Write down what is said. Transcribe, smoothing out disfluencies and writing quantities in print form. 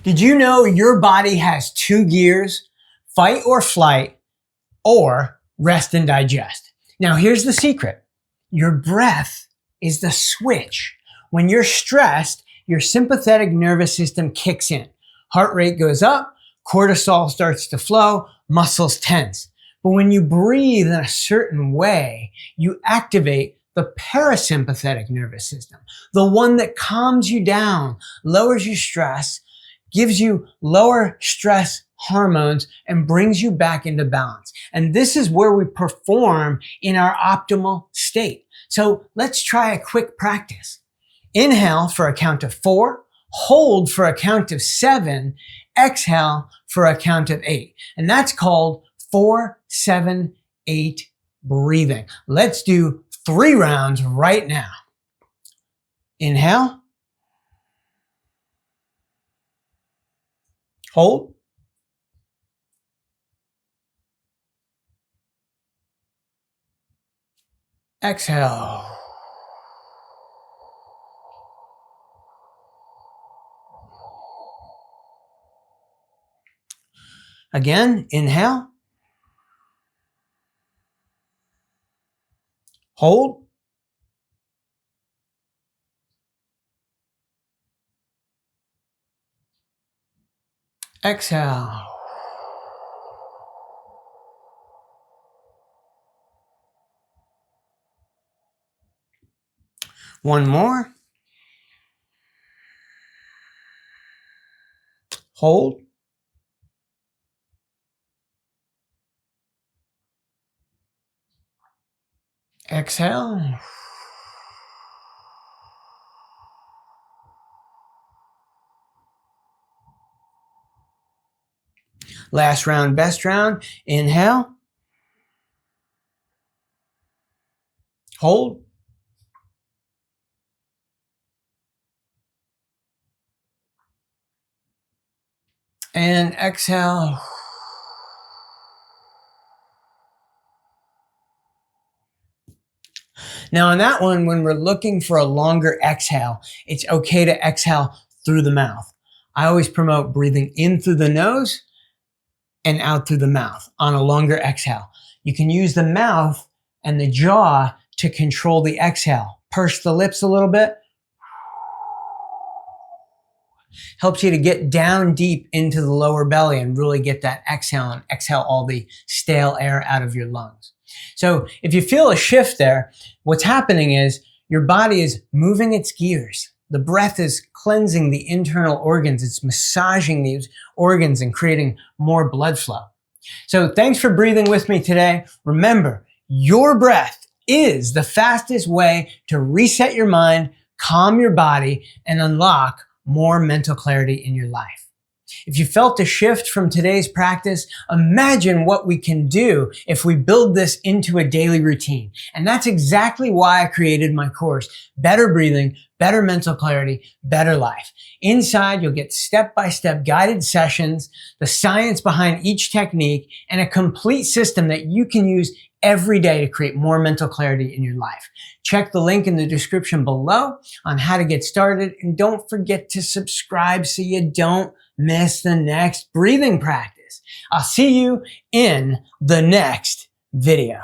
Did you know your body has two gears, fight or flight, or rest and digest? Now here's the secret. Your breath is the switch. When you're stressed, your sympathetic nervous system kicks in. Heart rate goes up, cortisol starts to flow, muscles tense. But when you breathe in a certain way, you activate the parasympathetic nervous system, the one that calms you down, lowers your stress, gives you lower stress hormones, and brings you back into balance. And this is where we perform in our optimal state. So let's try a quick practice. Inhale for a count of 4, hold for a count of 7, exhale for a count of 8. And that's called 4-7-8 breathing. Let's do 3 rounds right now. Inhale. Hold. Exhale. Again, inhale. Hold. Exhale. One more. Hold. Exhale. Last round, best round. Inhale. Hold. And exhale. Now on that one, when we're looking for a longer exhale, it's okay to exhale through the mouth. I always promote breathing in through the nose and out through the mouth on a longer exhale. You can use the mouth and the jaw to control the exhale. Purse the lips a little bit. Helps you to get down deep into the lower belly and really get that exhale and exhale all the stale air out of your lungs. So if you feel a shift there, what's happening is your body is moving its gears. The breath is cleansing the internal organs. It's massaging these organs and creating more blood flow. So thanks for breathing with me today. Remember, your breath is the fastest way to reset your mind, calm your body, and unlock more mental clarity in your life. If you felt a shift from today's practice, imagine what we can do if we build this into a daily routine. And that's exactly why I created my course, Better Breathing, Better Mental Clarity, Better Life. Inside, you'll get step-by-step guided sessions, the science behind each technique, and a complete system that you can use every day to create more mental clarity in your life. Check the link in the description below on how to get started, and don't forget to subscribe so you don't miss the next breathing practice. I'll see you in the next video.